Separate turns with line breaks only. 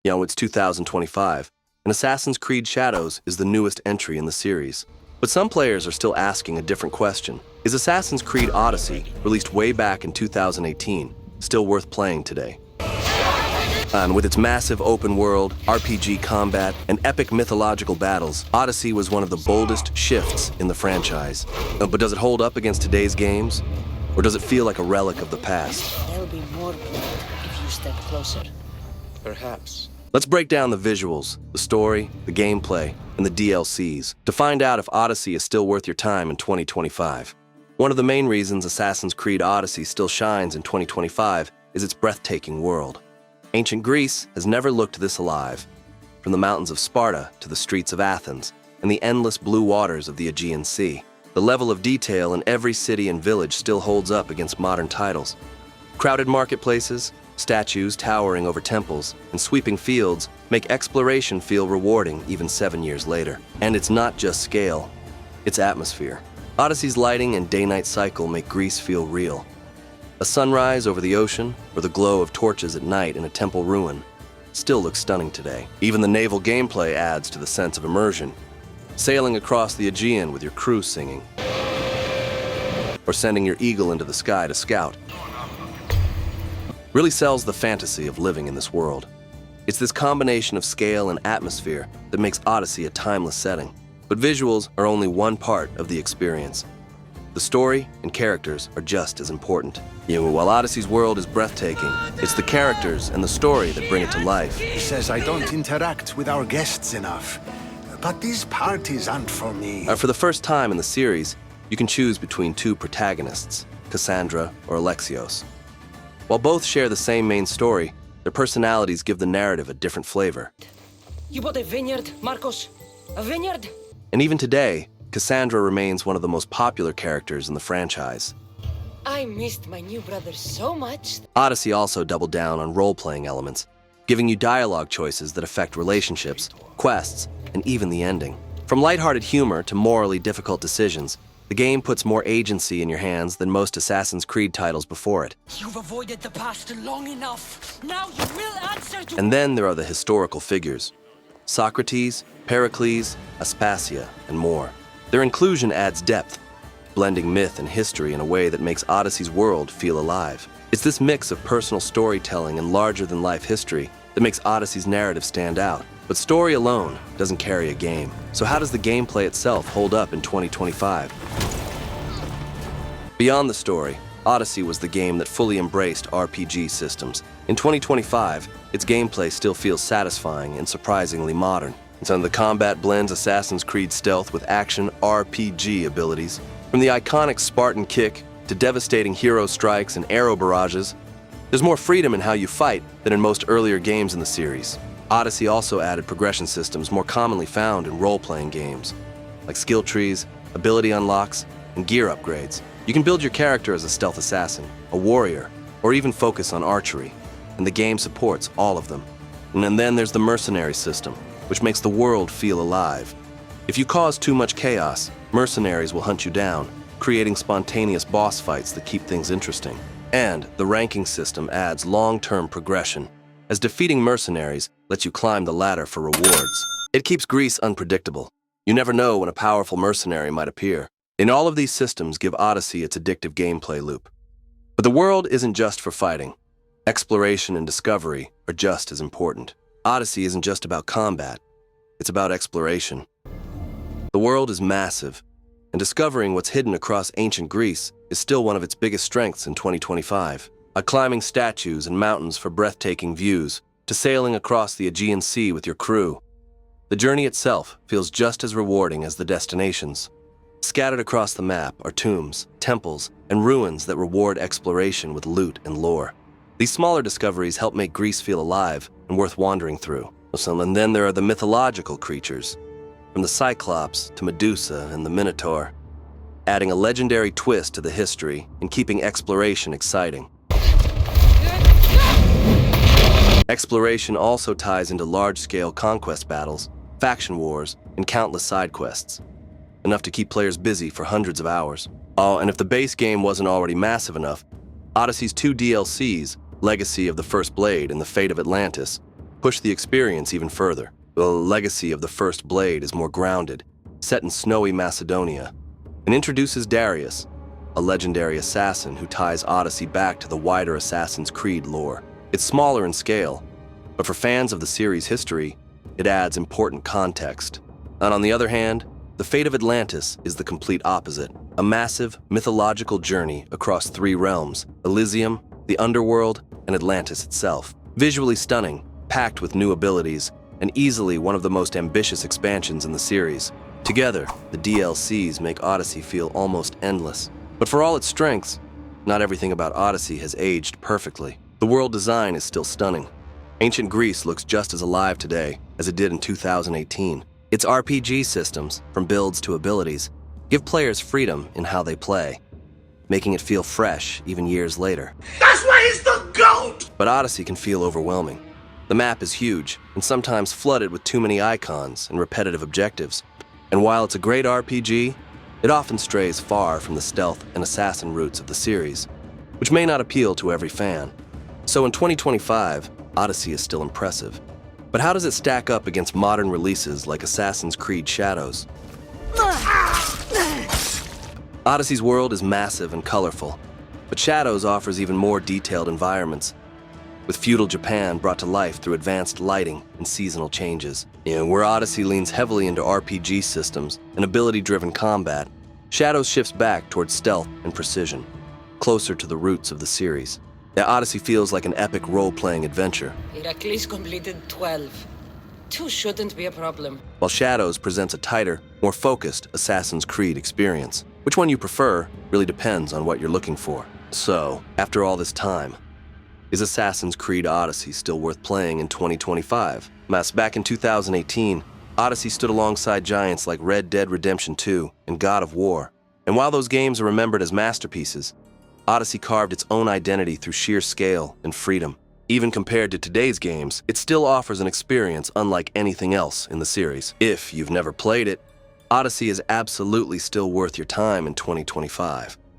It's 2025, and Assassin's Creed Shadows is the newest entry in the series. But some players are still asking a different question. Is Assassin's Creed Odyssey, released way back in 2018, still worth playing today? And with its massive open world, RPG combat, and epic mythological battles, Odyssey was one of the boldest shifts in the franchise. But does it hold up against today's games? Or does it feel like a relic of the past?
There'll be more blood if you step closer.
Perhaps.
Let's break down the visuals, the story, the gameplay, and the DLCs to find out if Odyssey is still worth your time in 2025. One of the main reasons Assassin's Creed Odyssey still shines in 2025 is its breathtaking world. Ancient Greece has never looked this alive. From the mountains of Sparta to the streets of Athens and the endless blue waters of the Aegean Sea, the level of detail in every city and village still holds up against modern titles. Crowded marketplaces, statues towering over temples, and sweeping fields make exploration feel rewarding even 7 years later. And it's not just scale, it's atmosphere. Odyssey's lighting and day-night cycle make Greece feel real. A sunrise over the ocean, or the glow of torches at night in a temple ruin, still looks stunning today. Even the naval gameplay adds to the sense of immersion. Sailing across the Aegean with your crew singing, or sending your eagle into the sky to scout, really sells the fantasy of living in this world. It's this combination of scale and atmosphere that makes Odyssey a timeless setting. But visuals are only one part of the experience. The story and characters are just as important. While Odyssey's world is breathtaking, it's the characters and the story that bring it to life.
He says I don't interact with our guests enough. But these parties aren't for me.
For the first time in the series, you can choose between two protagonists, Cassandra or Alexios. While both share the same main story, their personalities give the narrative a different flavor.
You bought a vineyard, Marcos? A vineyard?
And even today, Cassandra remains one of the most popular characters in the franchise.
I missed my new brother so much.
Odyssey also doubled down on role-playing elements, giving you dialogue choices that affect relationships, quests, and even the ending. From lighthearted humor to morally difficult decisions, the game puts more agency in your hands than most Assassin's Creed titles before it.
You've avoided the past long enough. Now you will answer to...
And then there are the historical figures. Socrates, Pericles, Aspasia, and more. Their inclusion adds depth, blending myth and history in a way that makes Odyssey's world feel alive. It's this mix of personal storytelling and larger-than-life history that makes Odyssey's narrative stand out. But story alone doesn't carry a game. So how does the gameplay itself hold up in 2025? Beyond the story, Odyssey was the game that fully embraced RPG systems. In 2025, its gameplay still feels satisfying and surprisingly modern. So the combat blends Assassin's Creed stealth with action RPG abilities. From the iconic Spartan kick to devastating hero strikes and arrow barrages, there's more freedom in how you fight than in most earlier games in the series. Odyssey also added progression systems more commonly found in role-playing games, like skill trees, ability unlocks, and gear upgrades. You can build your character as a stealth assassin, a warrior, or even focus on archery, and the game supports all of them. And then there's the mercenary system, which makes the world feel alive. If you cause too much chaos, mercenaries will hunt you down, creating spontaneous boss fights that keep things interesting. And the ranking system adds long-term progression, as defeating mercenaries lets you climb the ladder for rewards. It keeps Greece unpredictable. You never know when a powerful mercenary might appear. And all of these systems give Odyssey its addictive gameplay loop. But the world isn't just for fighting. Exploration and discovery are just as important. Odyssey isn't just about combat, it's about exploration. The world is massive, and discovering what's hidden across ancient Greece is still one of its biggest strengths in 2025. Climbing statues and mountains for breathtaking views, to sailing across the Aegean Sea with your crew. The journey itself feels just as rewarding as the destinations. Scattered across the map are tombs, temples, and ruins that reward exploration with loot and lore. These smaller discoveries help make Greece feel alive and worth wandering through. And then there are the mythological creatures, from the Cyclops to Medusa and the Minotaur, adding a legendary twist to the history and keeping exploration exciting. Exploration also ties into large-scale conquest battles, faction wars, and countless side quests, enough to keep players busy for hundreds of hours. Oh, and if the base game wasn't already massive enough, Odyssey's 2 DLCs, Legacy of the First Blade and the Fate of Atlantis, push the experience even further. The legacy of the First Blade is more grounded, set in snowy Macedonia, and introduces Darius, a legendary assassin who ties Odyssey back to the wider Assassin's Creed lore. It's smaller in scale, but for fans of the series' history, it adds important context. And on the other hand, the fate of Atlantis is the complete opposite, a massive mythological journey across 3 realms: Elysium, the underworld, and Atlantis itself. Visually stunning, packed with new abilities, and easily one of the most ambitious expansions in the series. Together, the DLCs make Odyssey feel almost endless. But for all its strengths, not everything about Odyssey has aged perfectly. The world design is still stunning. Ancient Greece looks just as alive today as it did in 2018. Its RPG systems, from builds to abilities, give players freedom in how they play, making it feel fresh even years later.
That's why he's the GOAT!
But Odyssey can feel overwhelming. The map is huge and sometimes flooded with too many icons and repetitive objectives. And while it's a great RPG, it often strays far from the stealth and assassin roots of the series, which may not appeal to every fan. So in 2025, Odyssey is still impressive. But how does it stack up against modern releases like Assassin's Creed Shadows? Odyssey's world is massive and colorful, but Shadows offers even more detailed environments, with feudal Japan brought to life through advanced lighting and seasonal changes. Where Odyssey leans heavily into RPG systems and ability-driven combat, Shadows shifts back towards stealth and precision, closer to the roots of the series. Odyssey feels like an epic role-playing adventure,
Heracles completed 12. 2 shouldn't be a problem.
while Shadows presents a tighter, more focused Assassin's Creed experience. Which one you prefer really depends on what you're looking for. So, after all this time, is Assassin's Creed Odyssey still worth playing in 2025? Back in 2018, Odyssey stood alongside giants like Red Dead Redemption 2 and God of War. And while those games are remembered as masterpieces, Odyssey carved its own identity through sheer scale and freedom. Even compared to today's games, it still offers an experience unlike anything else in the series. If you've never played it, Odyssey is absolutely still worth your time in 2025.